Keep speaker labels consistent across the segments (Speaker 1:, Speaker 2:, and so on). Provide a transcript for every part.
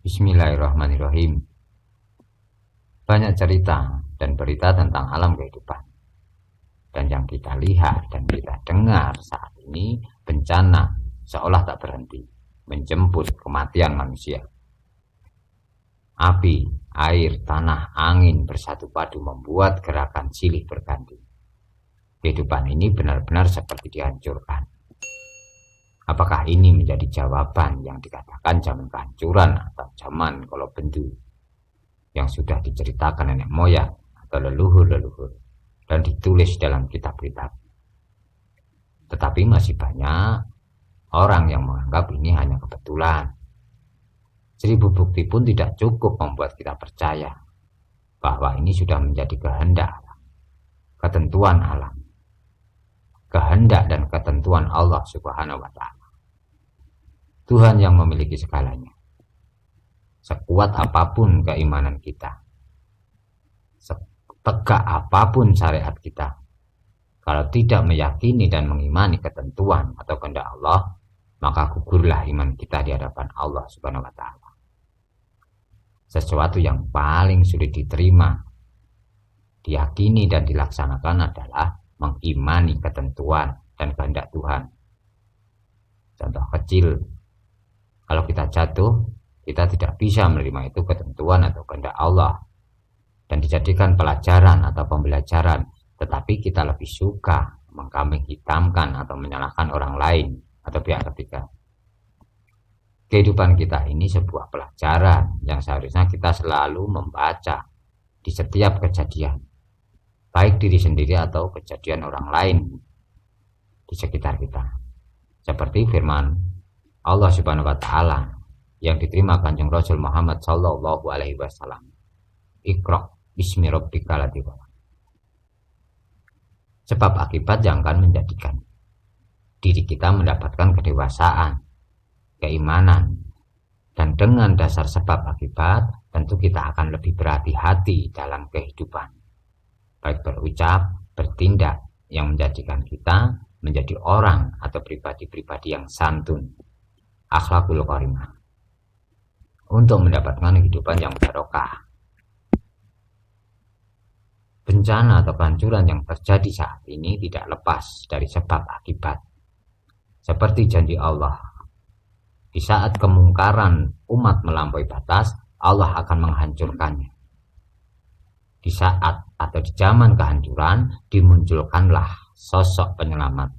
Speaker 1: Bismillahirrahmanirrahim. Banyak cerita dan berita tentang alam kehidupan. Dan yang kita lihat dan kita dengar saat ini, bencana seolah tak berhenti menjemput kematian manusia. Api, air, tanah, angin bersatu padu membuat gerakan silih berganti. Kehidupan ini benar-benar seperti dihancurkan. Apakah ini menjadi jawaban yang dikatakan zaman kehancuran atau zaman kalau bendu yang sudah diceritakan nenek moyang atau leluhur-leluhur dan ditulis dalam kitab-kitab? Tetapi masih banyak orang yang menganggap ini hanya kebetulan. 1000 bukti pun tidak cukup membuat kita percaya bahwa ini sudah menjadi kehendak, ketentuan alam, kehendak dan ketentuan Allah Subhanahu wa Ta'ala. Tuhan yang memiliki segalanya. Sekuat apapun keimanan kita, setegak apapun syariat kita, kalau tidak meyakini dan mengimani ketentuan atau kehendak Allah, maka gugurlah iman kita di hadapan Allah Subhanahu wa Ta'ala. Sesuatu yang paling sulit diterima, diyakini dan dilaksanakan adalah mengimani ketentuan dan kehendak Tuhan. Contoh kecil, kalau kita jatuh, kita tidak bisa menerima itu ketentuan atau kehendak Allah dan dijadikan pelajaran atau pembelajaran, tetapi kita lebih suka mengkambing hitamkan atau menyalahkan orang lain atau pihak ketiga. Kehidupan kita ini sebuah pelajaran yang seharusnya kita selalu membaca di setiap kejadian, baik diri sendiri atau kejadian orang lain di sekitar kita. Seperti firman Allah Subhanahu wa Ta'ala yang diterima Kanjeng Rasul Muhammad sallallahu alaihi wasallam. Iqra bismi rabbikal ladzi khalaq. Sebab akibat yang akan menjadikan diri kita mendapatkan kedewasaan, keimanan, dan dengan dasar sebab akibat tentu kita akan lebih berhati-hati dalam kehidupan, baik berucap, bertindak, yang menjadikan kita menjadi orang atau pribadi-pribadi yang santun, akhlakul karimah, untuk mendapatkan kehidupan yang barokah. Bencana atau kehancuran yang terjadi saat ini tidak lepas dari sebab akibat. Seperti janji Allah, di saat kemungkaran umat melampaui batas, Allah akan menghancurkannya. Di saat atau di zaman kehancuran, dimunculkanlah sosok penyelamat.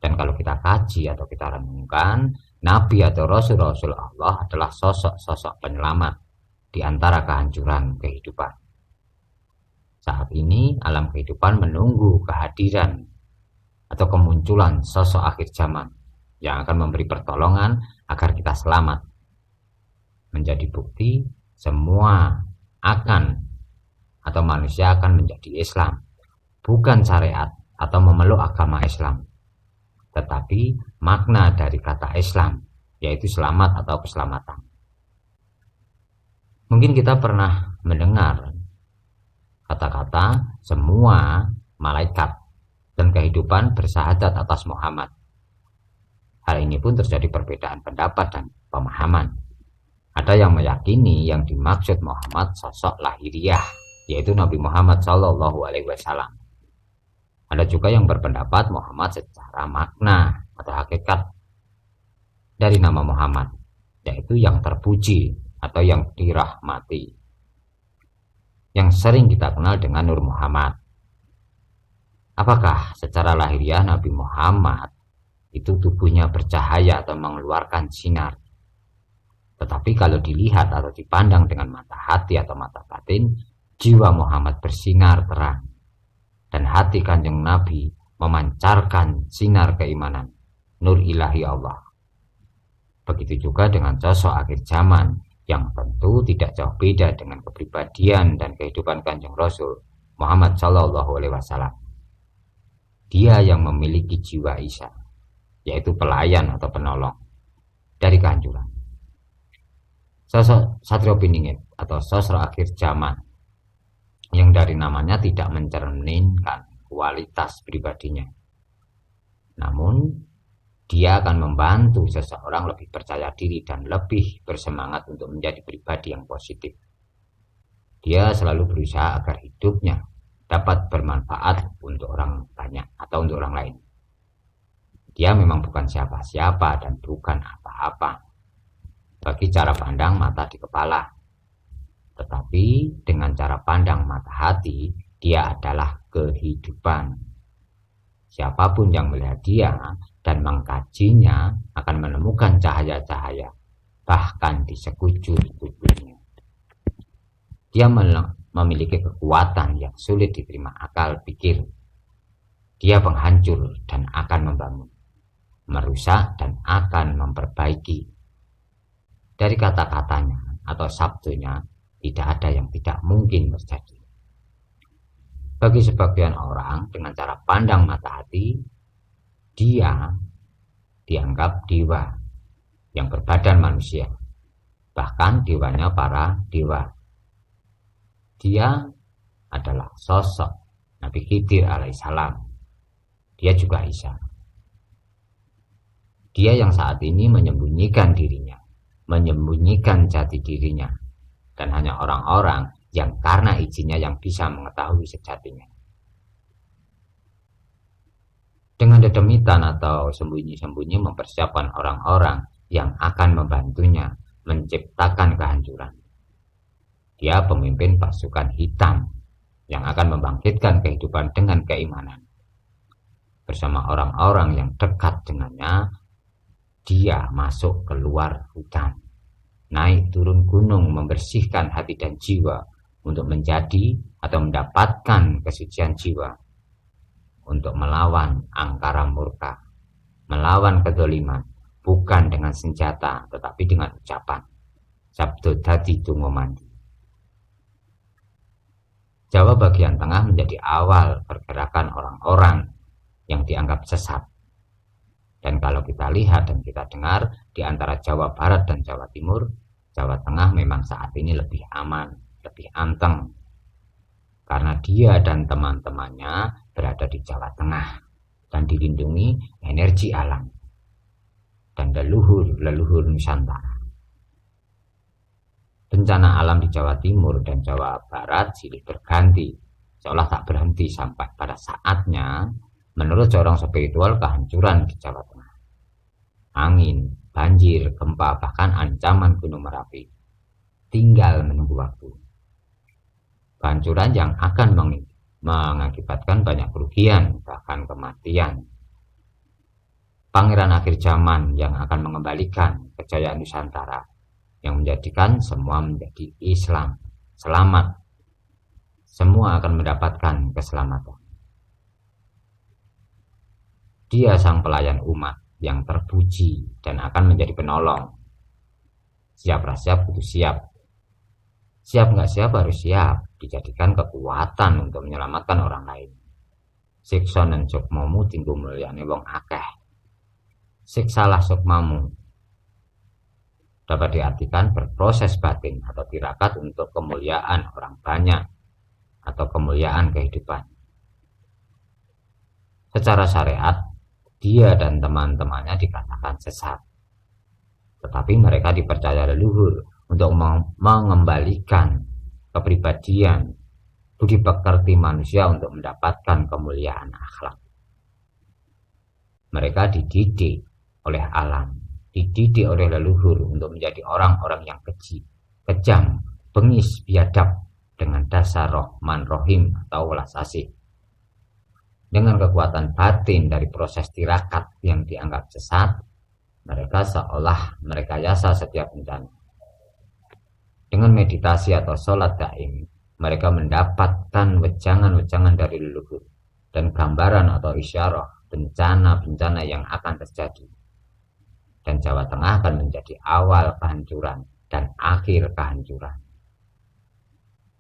Speaker 1: Dan kalau kita kaji atau kita renungkan, Nabi atau Rasul-Rasul Allah adalah sosok-sosok penyelamat di antara kehancuran kehidupan. Saat ini alam kehidupan menunggu kehadiran atau kemunculan sosok akhir zaman yang akan memberi pertolongan agar kita selamat. Menjadi bukti semua akan atau manusia akan menjadi Islam, bukan syariat atau memeluk agama Islam, tetapi makna dari kata Islam, yaitu selamat atau keselamatan. Mungkin kita pernah mendengar kata-kata semua malaikat dan kehidupan bersyahadat atas Muhammad. Hal ini pun terjadi perbedaan pendapat dan pemahaman. Ada yang meyakini yang dimaksud Muhammad sosok lahiriah, yaitu Nabi Muhammad Sallallahu Alaihi Wasallam. Ada juga yang berpendapat Muhammad secara makna atau hakikat dari nama Muhammad, yaitu yang terpuji atau yang dirahmati, yang sering kita kenal dengan Nur Muhammad. Apakah secara lahiriah Nabi Muhammad itu tubuhnya bercahaya atau mengeluarkan sinar? Tetapi kalau dilihat atau dipandang dengan mata hati atau mata batin, jiwa Muhammad bersinar terang. Dan hati Kanjeng Nabi memancarkan sinar keimanan, nur ilahi Allah. Begitu juga dengan sosok akhir zaman yang tentu tidak jauh beda dengan kepribadian dan kehidupan Kanjeng Rasul Muhammad Sallallahu Alaihi Wasallam. Dia yang memiliki jiwa Isa, yaitu pelayan atau penolong dari kehancuran. Sosok Satrio Piningit atau sosok akhir zaman yang dari namanya tidak mencerminkan kualitas pribadinya, namun dia akan membantu seseorang lebih percaya diri dan lebih bersemangat untuk menjadi pribadi yang positif. Dia selalu berusaha agar hidupnya dapat bermanfaat untuk orang banyak atau untuk orang lain. Dia memang bukan siapa-siapa dan bukan apa-apa bagi cara pandang mata di kepala. Tetapi dengan cara pandang mata hati, dia adalah kehidupan. Siapapun yang melihat dia dan mengkajinya akan menemukan cahaya-cahaya, bahkan di sekujur-kujurnya. Dia memiliki kekuatan yang sulit diterima akal pikir. Dia penghancur dan akan membangun, merusak dan akan memperbaiki. Dari kata-katanya atau sabdunya, tidak ada yang tidak mungkin terjadi. Bagi sebagian orang, dengan cara pandang mata hati, dia dianggap dewa yang berbadan manusia, bahkan dewanya para dewa. Dia adalah sosok Nabi Khidir alaihissalam. Dia juga Isa. Dia yang saat ini menyembunyikan dirinya, menyembunyikan jati dirinya, dan hanya orang-orang yang karena izinnya yang bisa mengetahui sejatinya. Dengan dedemitan atau sembunyi-sembunyi mempersiapkan orang-orang yang akan membantunya menciptakan kehancuran. Dia pemimpin pasukan hitam yang akan membangkitkan kehidupan dengan keimanan. Bersama orang-orang yang dekat dengannya, dia masuk keluar hutan, naik turun gunung, membersihkan hati dan jiwa untuk menjadi atau mendapatkan kesucian jiwa, untuk melawan angkara murka, melawan kedzaliman, bukan dengan senjata tetapi dengan ucapan. Sabdo dadi tungo mandi. Jawa bagian tengah menjadi awal pergerakan orang-orang yang dianggap sesat. Dan kalau kita lihat dan kita dengar, di antara Jawa Barat dan Jawa Timur, Jawa Tengah memang saat ini lebih aman, lebih anteng. Karena dia dan teman-temannya berada di Jawa Tengah dan dilindungi energi alam dan leluhur Nusantara. Bencana alam di Jawa Timur dan Jawa Barat silih berganti, seolah tak berhenti sampai pada saatnya, menurut seorang spiritual, kehancuran di Jawa Tengah. Angin, banjir, gempa, bahkan ancaman Gunung Merapi tinggal menunggu waktu. Kehancuran yang akan mengakibatkan banyak kerugian, bahkan kematian. Pangeran akhir zaman yang akan mengembalikan kejayaan Nusantara, yang menjadikan semua menjadi Islam. Selamat. Semua akan mendapatkan keselamatan. Dia sang pelayan umat yang terpuji dan akan menjadi penolong. Siap siap kudu siap. Siap nggak siap harus siap, dijadikan kekuatan untuk menyelamatkan orang lain. Siksa dan sukmamu tinggu mulyane wong akeh. Siksalah sukmamu dapat diartikan berproses batin atau tirakat untuk kemuliaan orang banyak atau kemuliaan kehidupan. Secara syariat, dia dan teman-temannya dikatakan sesat. Tetapi mereka dipercaya leluhur untuk mengembalikan kepribadian, budi pekerti manusia untuk mendapatkan kemuliaan akhlak. Mereka dididik oleh alam, dididik oleh leluhur untuk menjadi orang-orang yang keji, kejam, bengis, biadab dengan dasar Rahman Rahim atau welas asih. Dengan kekuatan batin dari proses tirakat yang dianggap sesat, mereka seolah merekayasa setiap bencana. Dengan meditasi atau sholat daim, mereka mendapatkan wejangan-wejangan dari leluhur dan gambaran atau isyarah bencana-bencana yang akan terjadi. Dan Jawa Tengah akan menjadi awal kehancuran dan akhir kehancuran.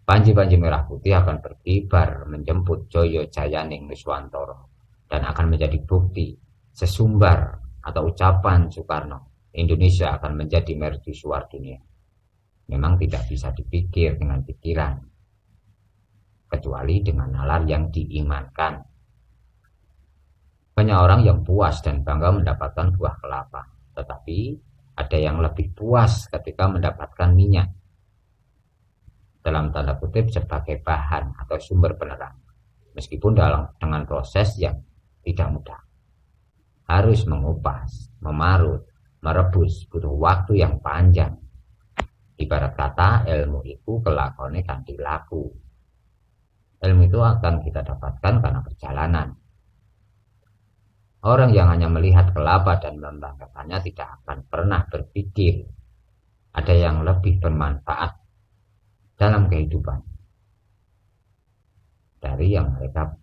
Speaker 1: Panji-panji merah putih akan berkibar menjemput Joyo Jayaning Nuswantoro dan akan menjadi bukti sesumbar atau ucapan Soekarno, Indonesia akan menjadi mercusuar dunia. Memang tidak bisa dipikir dengan pikiran, kecuali dengan nalar yang diimankan. Banyak orang yang puas dan bangga mendapatkan buah kelapa, tetapi ada yang lebih puas ketika mendapatkan minyak, dalam tanda kutip, sebagai bahan atau sumber penerang. Meskipun dengan proses yang tidak mudah. Harus mengupas, memarut, merebus, butuh waktu yang panjang. Ibarat kata, ilmu itu kelakone kanthi laku. Ilmu itu akan kita dapatkan karena perjalanan. Orang yang hanya melihat kelapa dan membanggakannya tidak akan pernah berpikir ada yang lebih bermanfaat dalam kehidupan dari yang mereka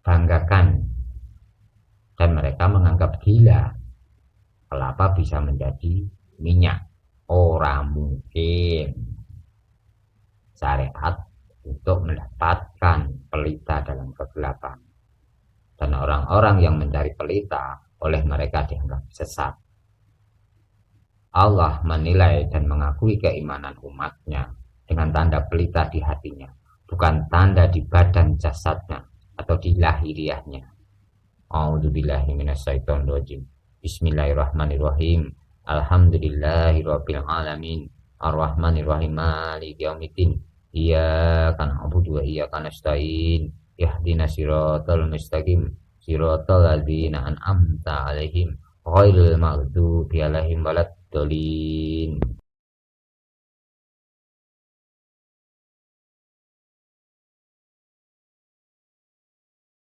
Speaker 1: banggakan, dan mereka menganggap gila kelapa bisa menjadi minyak. Orang mungkin. Syariat untuk mendapatkan pelita dalam kegelapan, dan orang-orang yang mencari pelita oleh mereka dianggap sesat. Allah menilai dan mengakui keimanan umatnya dengan tanda pelita di hatinya, bukan tanda di badan jasadnya atau di lahiriahnya. A'udzubillahi minasyaitonirrajim. Bismillahirrahmanirrahim. Alhamdulillahirabbil alamin. Arrahmanirrahim. Maliki yaumiddin. Iyyaka na'budu wa iyyaka nasta'in. Ihdinas siratal mustaqim. Siratal ladzina an'amta 'alaihim ghairil maghdubi 'alaihim waladdallin.